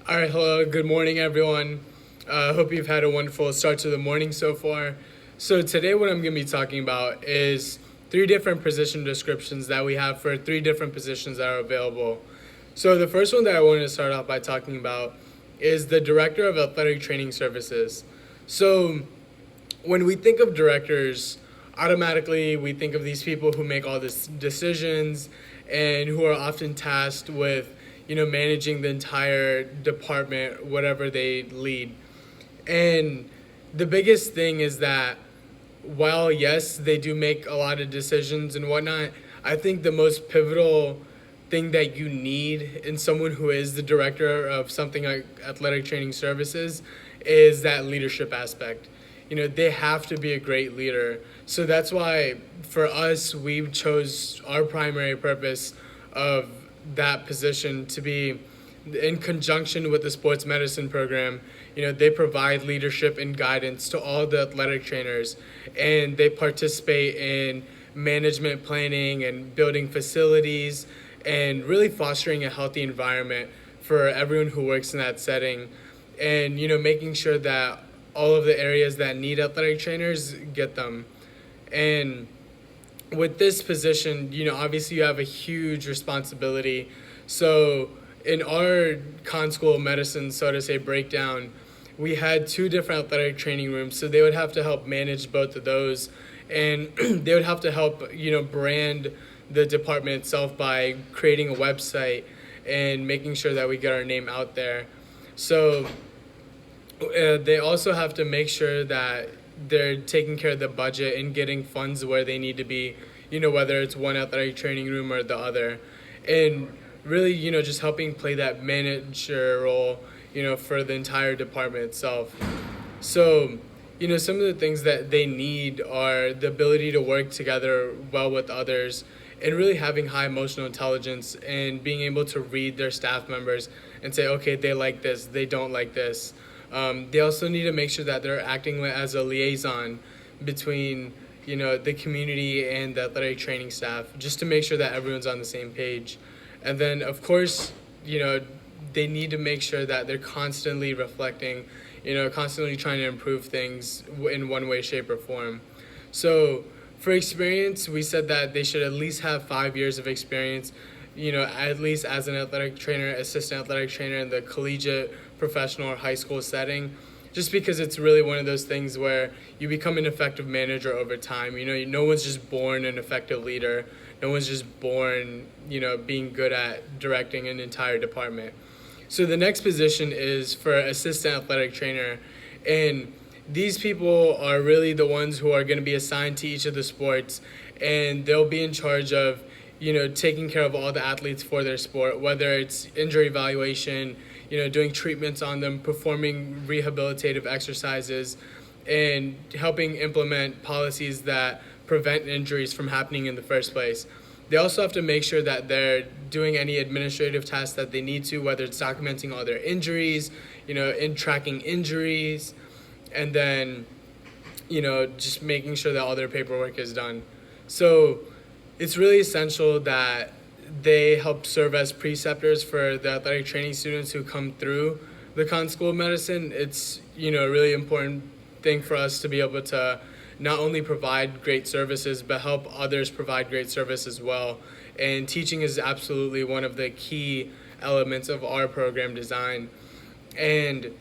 All right, hello, good morning, everyone. Hope you've had a wonderful start to the morning so far. So, today, what I'm going to be talking about is three different position descriptions that we have for three different positions that are available. So, the first one that I wanted to start off by talking about is the Director of Athletic Training Services. So, when we think of directors, automatically we think of these people who make all these decisions and who are often tasked with, managing the entire department, whatever they lead. And the biggest thing is that while yes, they do make a lot of decisions and whatnot, I think the most pivotal thing that you need in someone who is the director of something like athletic training services is that leadership aspect. They have to be a great leader. So that's why for us, we chose our primary purpose of that position to be in conjunction with the sports medicine program. They provide leadership and guidance to all the athletic trainers, and they participate in management planning and building facilities and really fostering a healthy environment for everyone who works in that setting, and making sure that all of the areas that need athletic trainers get them. And with this position, obviously you have a huge responsibility. So in our con school of medicine, so to say, breakdown, we had two different athletic training rooms. So they would have to help manage both of those, and they would have to help, brand the department itself by creating a website and making sure that we get our name out there. So they also have to make sure that they're taking care of the budget and getting funds where they need to be, whether it's one athletic training room or the other. And really, just helping play that manager role, for the entire department itself. So, some of the things that they need are the ability to work together well with others and really having high emotional intelligence and being able to read their staff members and say, okay, they like this, they don't like this. They also need to make sure that they're acting as a liaison between, the community and the athletic training staff, just to make sure that everyone's on the same page. And then, of course, they need to make sure that they're constantly reflecting, constantly trying to improve things in one way, shape, or form. So for experience, we said that they should at least have 5 years of experience, at least as an athletic trainer, assistant athletic trainer in the collegiate, professional, or high school setting, just because it's really one of those things where you become an effective manager over time. No one's just born an effective leader. No one's just born, being good at directing an entire department. So the next position is for assistant athletic trainer, and these people are really the ones who are going to be assigned to each of the sports, and they'll be in charge of, taking care of all the athletes for their sport, whether it's injury evaluation, doing treatments on them, performing rehabilitative exercises, and helping implement policies that prevent injuries from happening in the first place. They also have to make sure that they're doing any administrative tasks that they need to, whether it's documenting all their injuries, in tracking injuries, and then, just making sure that all their paperwork is done. So it's really essential that they help serve as preceptors for the athletic training students who come through the Con School of Medicine. It's, a really important thing for us to be able to not only provide great services, but help others provide great service as well. And teaching is absolutely one of the key elements of our program design. And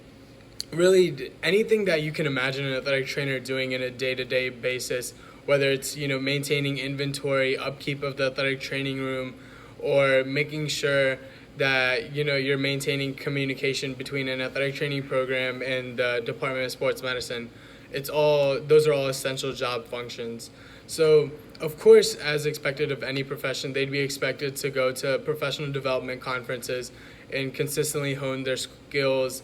really, anything that you can imagine an athletic trainer doing in a day-to-day basis, whether it's, maintaining inventory, upkeep of the athletic training room, or making sure that, you're maintaining communication between an athletic training program and the Department of Sports Medicine. Those are all essential job functions. So, of course, as expected of any profession, they'd be expected to go to professional development conferences and consistently hone their skills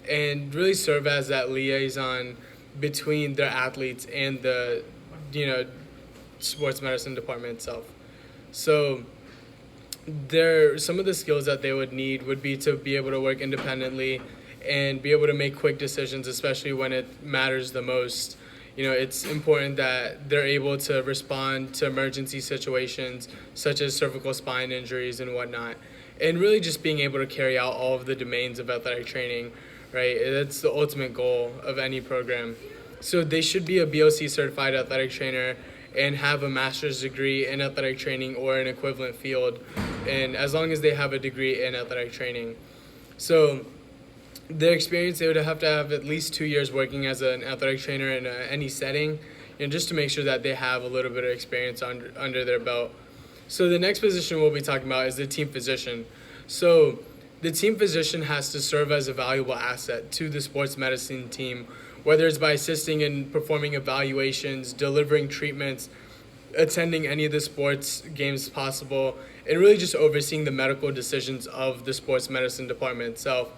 and really serve as that liaison between their athletes and the, sports medicine department itself. So some of the skills that they would need would be to be able to work independently and be able to make quick decisions, especially when it matters the most. It's important that they're able to respond to emergency situations such as cervical spine injuries and whatnot. and really just being able to carry out all of the domains of athletic training, right? That's the ultimate goal of any program. So they should be a BOC certified athletic trainer and have a master's degree in athletic training or an equivalent field, and as long as they have a degree in athletic training. So their experience, they would have to have at least 2 years working as an athletic trainer in any setting, just to make sure that they have a little bit of experience under their belt. So the next position we'll be talking about is the team physician. So the team physician has to serve as a valuable asset to the sports medicine team, whether it's by assisting in performing evaluations, delivering treatments, attending any of the sports games possible, and really just overseeing the medical decisions of the sports medicine department itself.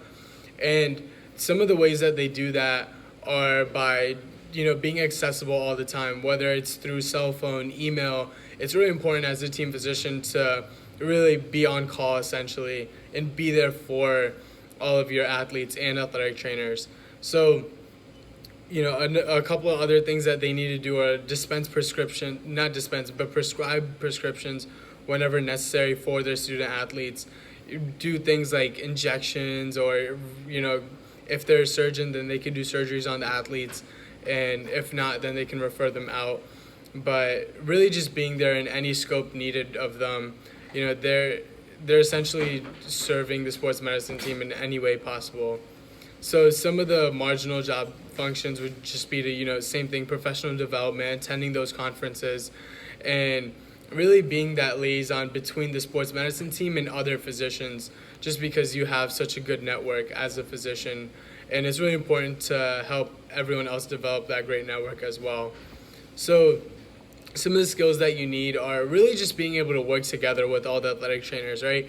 And some of the ways that they do that are by being accessible all the time, whether it's through cell phone, email. It's really important as a team physician to really be on call essentially and be there for all of your athletes and athletic trainers. So, a couple of other things that they need to do are prescribe prescriptions whenever necessary for their student athletes. Do things like injections, or, if they're a surgeon, then they can do surgeries on the athletes. And if not, then they can refer them out. But really just being there in any scope needed of them. They're essentially serving the sports medicine team in any way possible. So some of the marginal job functions would just be to, same thing, professional development, attending those conferences, and really being that liaison between the sports medicine team and other physicians, just because you have such a good network as a physician. And it's really important to help everyone else develop that great network as well. So some of the skills that you need are really just being able to work together with all the athletic trainers, right?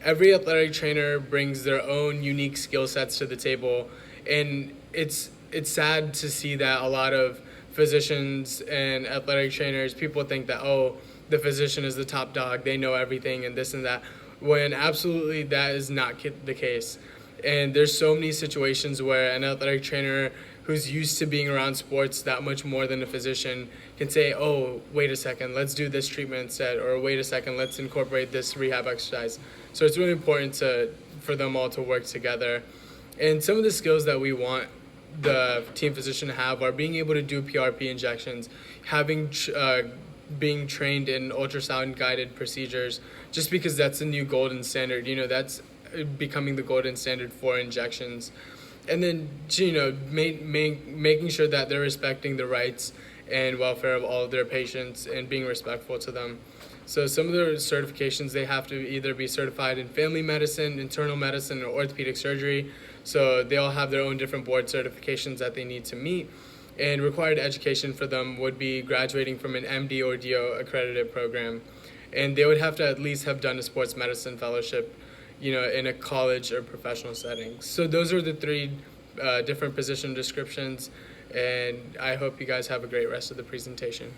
Every athletic trainer brings their own unique skill sets to the table, and it's sad to see that a lot of physicians and athletic trainers, people think that, the physician is the top dog, they know everything and this and that, when absolutely that is not the case. And there's so many situations where an athletic trainer who's used to being around sports that much more than a physician can say, wait a second, let's do this treatment instead, or wait a second, let's incorporate this rehab exercise. So it's really important for them all to work together. And some of the skills that we want the team physician to have are being able to do PRP injections, being trained in ultrasound-guided procedures, just because that's the new golden standard. That's becoming the golden standard for injections. And then, making sure that they're respecting the rights and welfare of all of their patients and being respectful to them. So some of the certifications, they have to either be certified in family medicine, internal medicine, or orthopedic surgery. So they all have their own different board certifications that they need to meet. And required education for them would be graduating from an MD or DO accredited program. And they would have to at least have done a sports medicine fellowship, in a college or professional setting. So those are the 3 different position descriptions, and I hope you guys have a great rest of the presentation.